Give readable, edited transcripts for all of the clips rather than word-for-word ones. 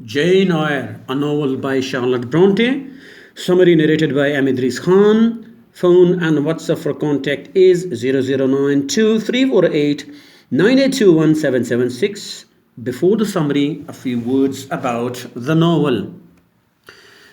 Jane Eyre, a novel by Charlotte Bronte. Summary narrated by Amidris Khan. Phone and WhatsApp for contact is 0092 Before the summary, a few words about the novel.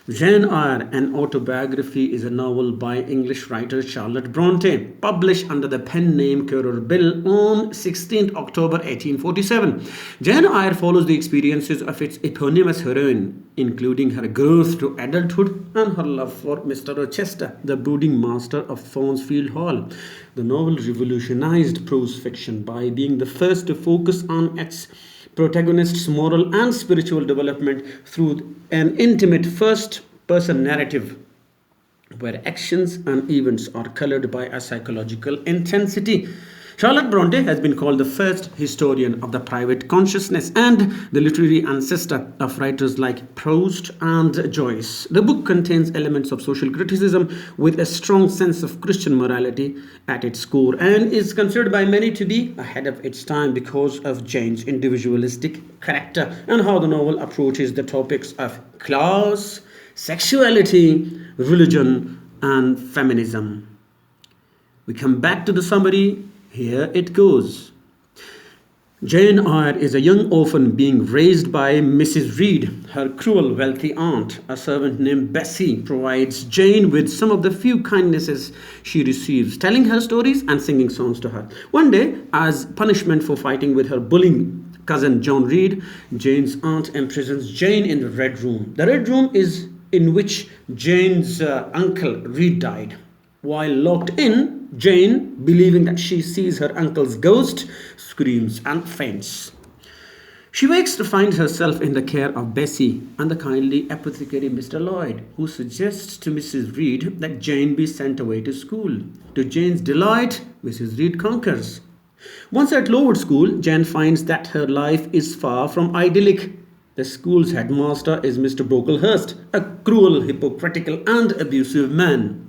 Jane Eyre, an autobiography, is a novel by English writer Charlotte Bronte, published under the pen name Currer Bell on 16th October 1847. Jane Eyre follows the experiences of its eponymous heroine, including her growth to adulthood and her love for Mr. Rochester, the brooding master of Thornsfield Hall. The novel revolutionized prose fiction by being the first to focus on its protagonist's moral and spiritual development through an intimate first person narrative where actions and events are colored by a psychological intensity. Charlotte Bronte has been called the first historian of the private consciousness and the literary ancestor of writers like Proust and Joyce. The book contains elements of social criticism with a strong sense of Christian morality at its core and is considered by many to be ahead of its time because of Jane's individualistic character and how the novel approaches the topics of class, sexuality, religion, and feminism. We come back to the summary. Here it goes. Jane Eyre is a young orphan being raised by Mrs. Reed. Her cruel, wealthy aunt, a servant named Bessie, provides Jane with some of the few kindnesses she receives, telling her stories and singing songs to her. One day, as punishment for fighting with her bullying cousin John Reed, Jane's aunt imprisons Jane in the Red Room. The Red Room is in which Jane's uncle Reed died. While locked in, Jane, believing that she sees her uncle's ghost, screams and faints. She wakes to find herself in the care of Bessie and the kindly apothecary Mr. Lloyd, who suggests to Mrs. Reed that Jane be sent away to school. To Jane's delight, Mrs. Reed concurs. Once at Lowood School, Jane finds that her life is far from idyllic. The school's headmaster is Mr. Brocklehurst, a cruel, hypocritical, and abusive man.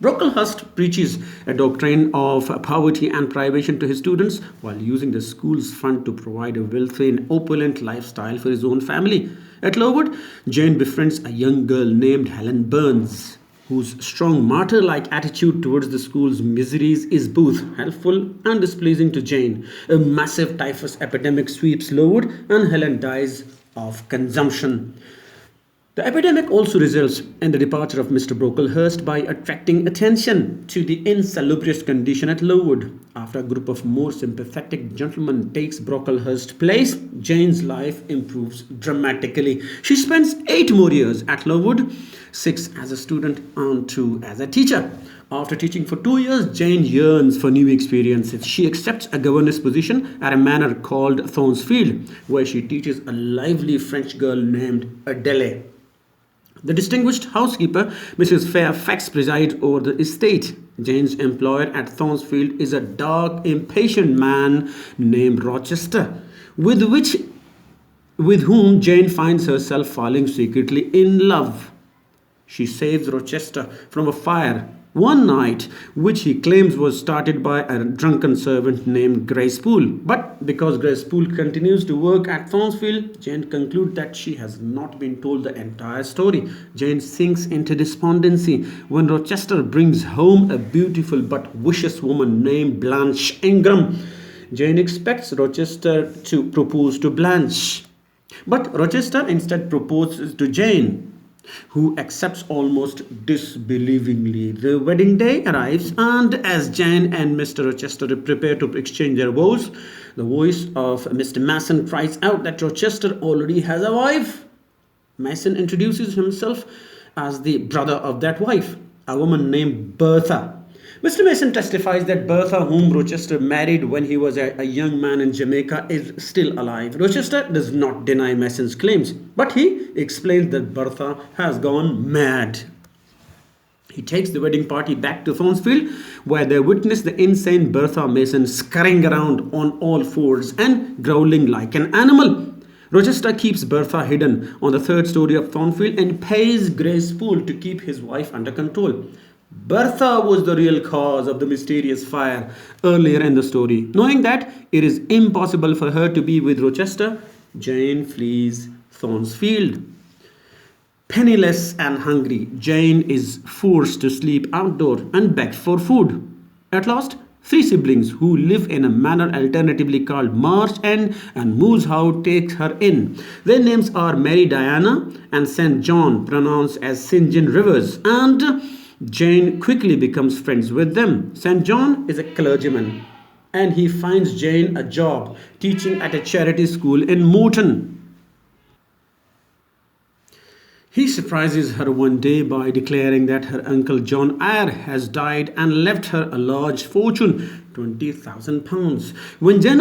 Brocklehurst preaches a doctrine of poverty and privation to his students while using the school's fund to provide a wealthy and opulent lifestyle for his own family. At Lowood, Jane befriends a young girl named Helen Burns, whose strong martyr-like attitude towards the school's miseries is both helpful and displeasing to Jane. A massive typhus epidemic sweeps Lowood and Helen dies of consumption. The epidemic also results in the departure of Mr. Brocklehurst by attracting attention to the insalubrious condition at Lowood. After a group of more sympathetic gentlemen takes Brocklehurst's place, Jane's life improves dramatically. She spends 8 more years at Lowood, 6 as a student and 2 as a teacher. After teaching for 2 years, Jane yearns for new experiences. She accepts a governess position at a manor called Thornsfield, where she teaches a lively French girl named Adele. The distinguished housekeeper, Mrs. Fairfax, presides over the estate. Jane's employer at Thornsfield is a dark, impatient man named Rochester, with whom Jane finds herself falling secretly in love. She saves Rochester from a fire one night, which he claims was started by a drunken servant named Grace Poole. But because Grace Poole continues to work at Thornsfield, Jane concludes that she has not been told the entire story. Jane sinks into despondency when Rochester brings home a beautiful but vicious woman named Blanche Ingram. Jane expects Rochester to propose to Blanche, but Rochester instead proposes to Jane, who accepts almost disbelievingly. The wedding day arrives, and as Jane and Mr. Rochester prepare to exchange their vows, the voice of Mr. Mason cries out that Rochester already has a wife. Mason introduces himself as the brother of that wife, a woman named Bertha. Mr. Mason testifies that Bertha, whom Rochester married when he was a young man in Jamaica, is still alive. Rochester does not deny Mason's claims, but he explains that Bertha has gone mad. He takes the wedding party back to Thornsfield, where they witness the insane Bertha Mason scurrying around on all fours and growling like an animal. Rochester keeps Bertha hidden on the 3rd story of Thornfield and pays Grace Poole to keep his wife under control. Bertha was the real cause of the mysterious fire earlier in the story. Knowing that it is impossible for her to be with Rochester, Jane flees Thornsfield. Penniless and hungry, Jane is forced to sleep outdoor and begs for food. At last, three siblings who live in a manor alternatively called Marsh End and Moose House takes her in. Their names are Mary Diana and St. John, pronounced as St. John Rivers, and Jane quickly becomes friends with them. St. John is a clergyman and he finds Jane a job teaching at a charity school in Morton. He surprises her one day by declaring that her uncle John Eyre has died and left her a large fortune, £20,000. When Jane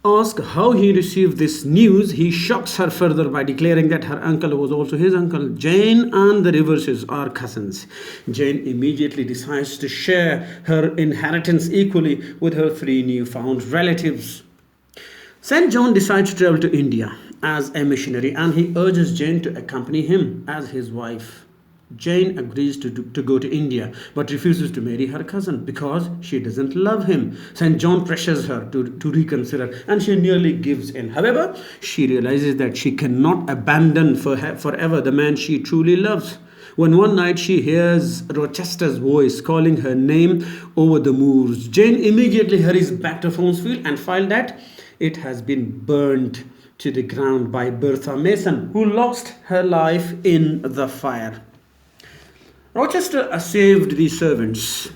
asks how he received this news, he shocks her further by declaring that her uncle was also his uncle. Jane and the Riverses are cousins. Jane immediately decides to share her inheritance equally with her three newfound relatives. St. John decides to travel to India as a missionary and he urges Jane to accompany him as his wife. Jane agrees to go to India but refuses to marry her cousin because she doesn't love him. St. John pressures her to reconsider and she nearly gives in. However, she realizes that she cannot abandon forever the man she truly loves. When one night she hears Rochester's voice calling her name over the moors, Jane immediately hurries back to Thornsfield and finds that it has been burned to the ground by Bertha Mason, who lost her life in the fire. Rochester saved the servants,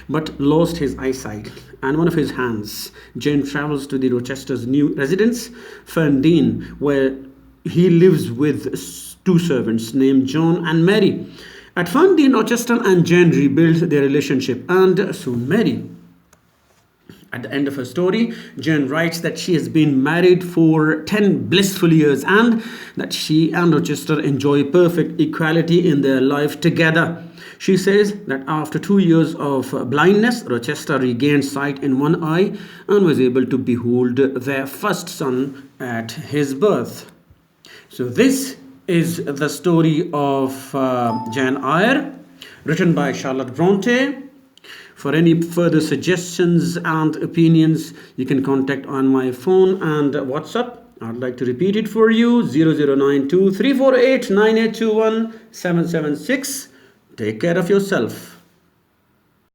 but lost his eyesight and one of his hands. Jane travels to the Rochester's new residence, Ferndean, where he lives with two servants named John and Mary. At Ferndean, Rochester and Jane rebuild their relationship and soon marry. At the end of her story, Jane writes that she has been married for 10 blissful years and that she and Rochester enjoy perfect equality in their life together. She says that after 2 years of blindness, Rochester regained sight in one eye and was able to behold their first son at his birth. So this is the story of Jane Eyre, written by Charlotte Bronte. For any further suggestions and opinions, you can contact on my phone and WhatsApp. I'd like to repeat it for you, 0092 348 9821 776. Take care of yourself.